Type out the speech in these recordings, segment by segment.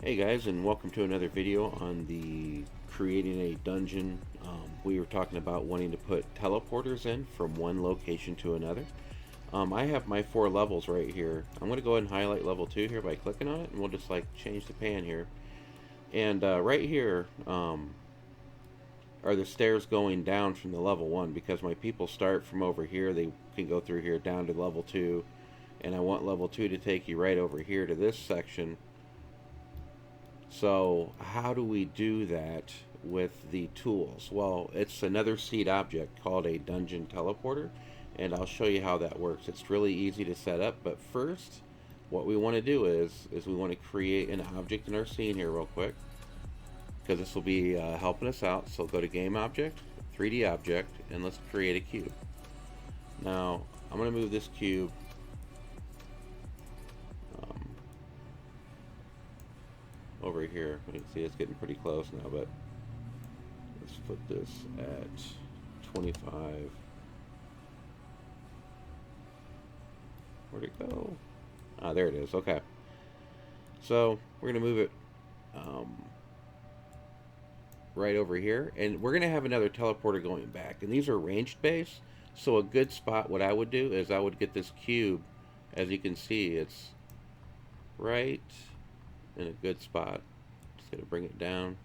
Hey guys, and welcome to another video on the creating a dungeon. We were talking about wanting to put teleporters in from one location to another. I have my 4 levels right here. I'm going to go ahead and highlight level 2 here by clicking on it, and we'll just like change the pan here. And right here are the stairs going down from the level 1 because my people start from over here. They can go through here down to level 2, and I want level 2 to take you right over here to this section. So how do we do that with the tools? Well, it's another seed object called a dungeon teleporter, and I'll show you how that works. It's really easy to set up, but first what we want to do is we want to create an object in our scene here real quick, because this will be helping us out. So go to game object, 3D object, and let's create a cube. Now I'm going to move this cube over here. You can see it's getting pretty close now, but let's put this at 25. Where'd it go? Ah, there it is. Okay. So we're going to move it right over here, and we're going to have another teleporter going back. And these are ranged base, so a good spot, what I would do is I would get this cube. As you can see, it's right in a good spot. Just going to bring it down.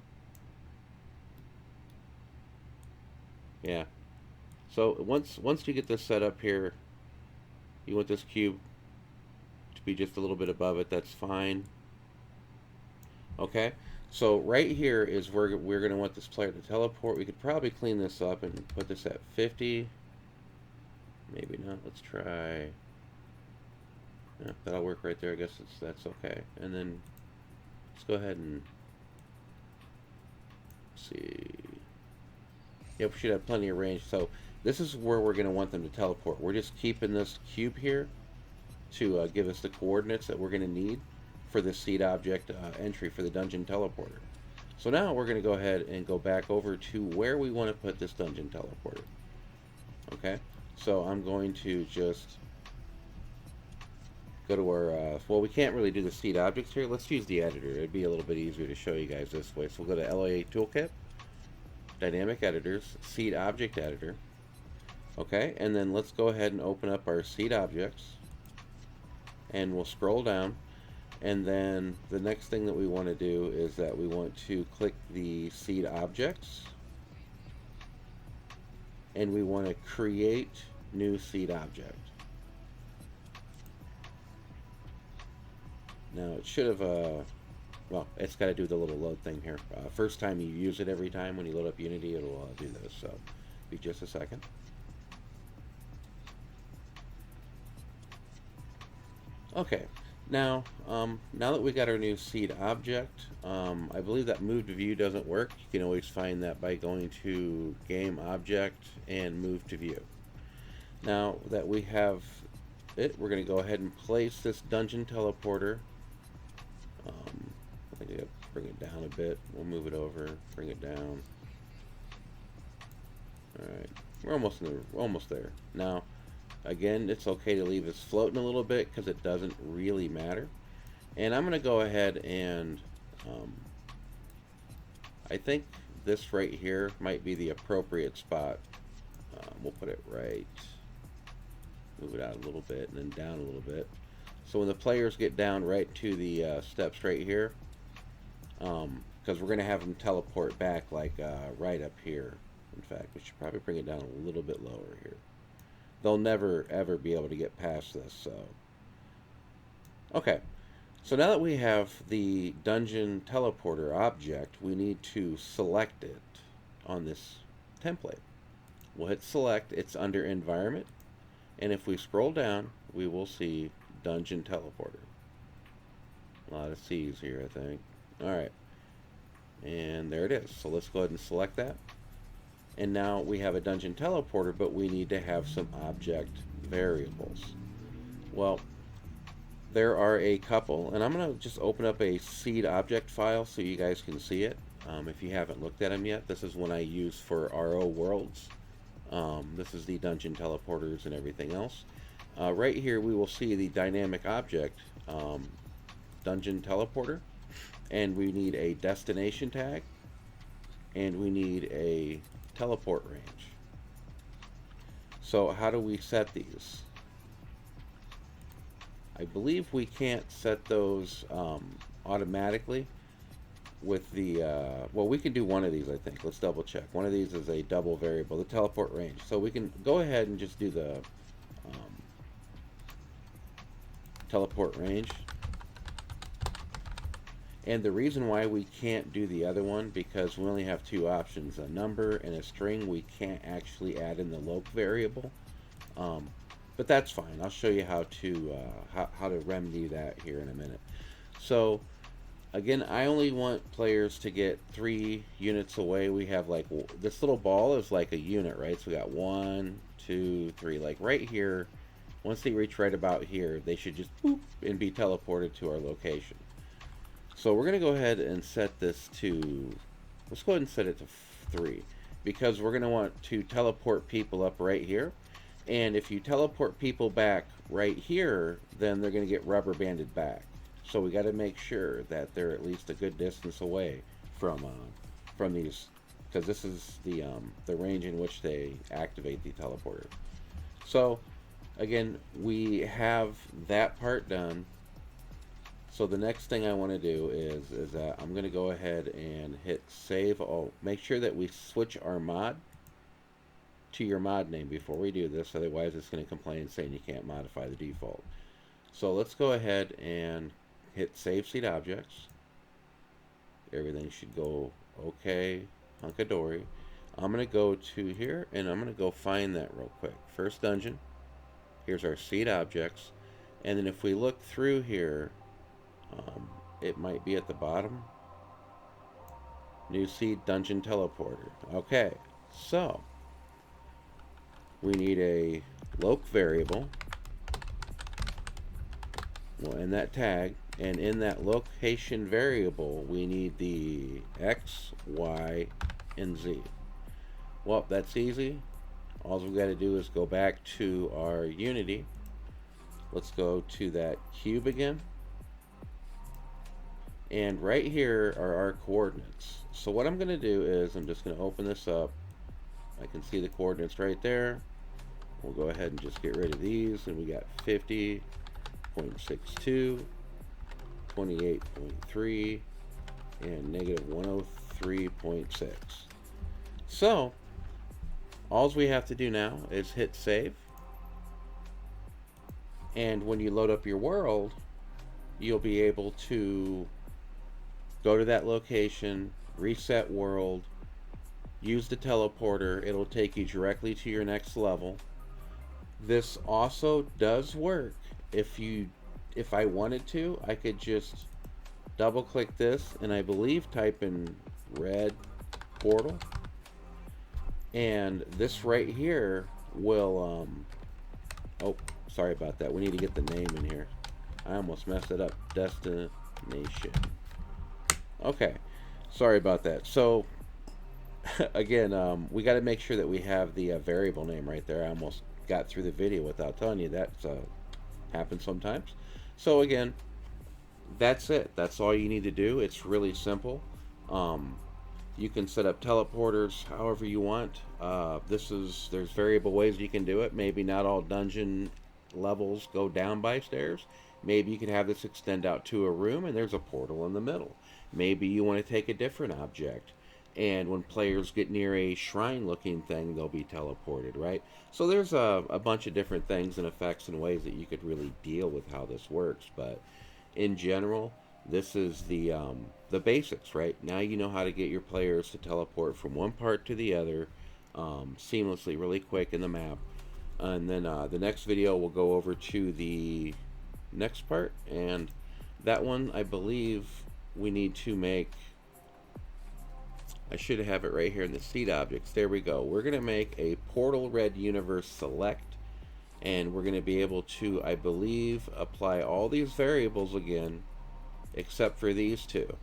Yeah. So once you get this set up here, you want this cube to be just a little bit above it. That's fine. Okay. So right here is where we're going to want this player to teleport. We could probably clean this up and put this at 50. Maybe not. Let's try. Yeah, that'll work right there. I guess that's okay. And then let's go ahead and see. Yep, we should have plenty of range. So this is where we're going to want them to teleport. We're just keeping this cube here to give us the coordinates that we're going to need for the seed object entry for the dungeon teleporter. So now we're going to go ahead and go back over to where we want to put this dungeon teleporter. Okay, so I'm going to just go to our, well, we can't really do the seed objects here. Let's use the editor. It'd be a little bit easier to show you guys this way. So we'll go to LA Toolkit, Dynamic Editors, Seed Object Editor. Okay, and then let's go ahead and open up our seed objects, and we'll scroll down, and then the next thing that we want to do is that we want to click the seed objects, and we want to create new seed object. Now it should have, well, it's got to do the little load thing here. First time you use it, every time when you load up Unity, it'll do this. So be just a second. Okay, now now that we got our new seed object, I believe that move to view doesn't work. You can always find that by going to game object and move to view. Now that we have it, we're going to go ahead and place this dungeon teleporter. I think I'll bring it down a bit. We'll move it over, bring it down. All right, we're almost there. Now, again, it's okay to leave this floating a little bit because it doesn't really matter. And I'm going to go ahead and I think this right here might be the appropriate spot. We'll put it right. Move it out a little bit and then down a little bit. So when the players get down right to the steps right here, because we're going to have them teleport back like right up here. In fact, we should probably bring it down a little bit lower here. They'll never ever be able to get past this. So okay, so now that we have the dungeon teleporter object, we need to select it on this template. We'll hit select. It's under environment, and if we scroll down, we will see dungeon teleporter. A lot of C's here, I think. Alright, and there it is. So let's go ahead and select that, and now we have a dungeon teleporter, but we need to have some object variables. Well, there are a couple, and I'm going to just open up a seed object file so you guys can see it. If you haven't looked at them yet, this is one I use for RO Worlds. This is the dungeon teleporters and everything else. Right here we will see the dynamic object dungeon teleporter. And we need a destination tag, and we need a teleport range. So how do we set these? I believe we can't set those automatically with the, well, we can do one of these, I think. Let's double check. One of these is a double variable, the teleport range. So we can go ahead and just do the teleport range. And the reason why we can't do the other one, because we only have two options, a number and a string. We can't actually add in the loc variable. But that's fine. I'll show you how to remedy that here in a minute. So again, I only want players to get 3 units away. We have like this little ball is like a unit, right? So we got 1, 2, 3. Like right here, once they reach right about here, they should just boop and be teleported to our location. So we're going to go ahead and set this to, let's go ahead and set it to 3, because we're going to want to teleport people up right here. And if you teleport people back right here, then they're going to get rubber banded back. So we got to make sure that they're at least a good distance away from these, because this is the range in which they activate the teleporter. So again, we have that part done. So the next thing I want to do is that I'm going to go ahead and hit save. Oh, make sure that we switch our mod to your mod name before we do this, otherwise it's going to complain saying you can't modify the default. So let's go ahead and hit save seed objects. Everything should go okay, hunkadory. I'm going to go to here and I'm going to go find that real quick. First dungeon, here's our seed objects, and then if we look through here, it might be at the bottom. New seed dungeon teleporter. Okay, so we need a loc variable, well, in that tag, and in that location variable we need the X, Y, and Z. Well, that's easy. All we've got to do is go back to our Unity. Let's go to that cube again. And right here are our coordinates. So what I'm going to do is I'm just going to open this up. I can see the coordinates right there. We'll go ahead and just get rid of these, and we got 50.62, 28.3, and negative 103.6. So all we have to do now is hit save, and when you load up your world, you'll be able to go to that location, reset world, use the teleporter. It'll take you directly to your next level. This also does work if I wanted to. I could just double click this and I believe type in red portal, and this right here will oh, sorry about that, we need to get the name in here. I almost messed it up. Destination. Okay, sorry about that. So again, we got to make sure that we have the variable name right there. I almost got through the video without telling you that. Happens sometimes. So again, that's it. That's all you need to do. It's really simple. You can set up teleporters however you want. There's variable ways you can do it. Maybe not all dungeon levels go down by stairs. Maybe you can have this extend out to a room and there's a portal in the middle. Maybe you want to take a different object, and when players get near a shrine looking thing, they'll be teleported, right? So there's a bunch of different things and effects and ways that you could really deal with how this works. But in general, this is the basics, right? Now you know how to get your players to teleport from one part to the other seamlessly, really quick in the map. And then the next video we'll go over to the next part, and that one I believe we need to make, I should have it right here in the seed objects. There we go. We're going to make a Portal Red Universe select, and we're going to be able to, I believe, apply all these variables again except for these two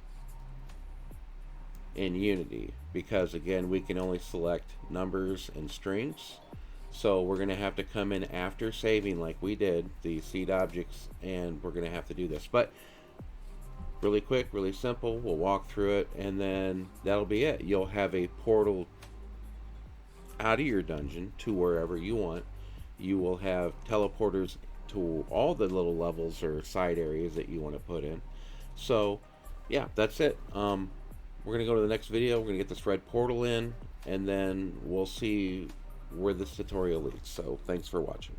in Unity, because again we can only select numbers and strings. So we're going to have to come in after saving like we did the seed objects, and we're going to have to do this. But Really quick, really simple. We'll walk through it, and then that'll be it. You'll have a portal out of your dungeon to wherever you want. You will have teleporters to all the little levels or side areas that you want to put in. So, yeah, that's it. We're going to go to the next video. We're going to get this red portal in, and then we'll see where this tutorial leads. So, thanks for watching.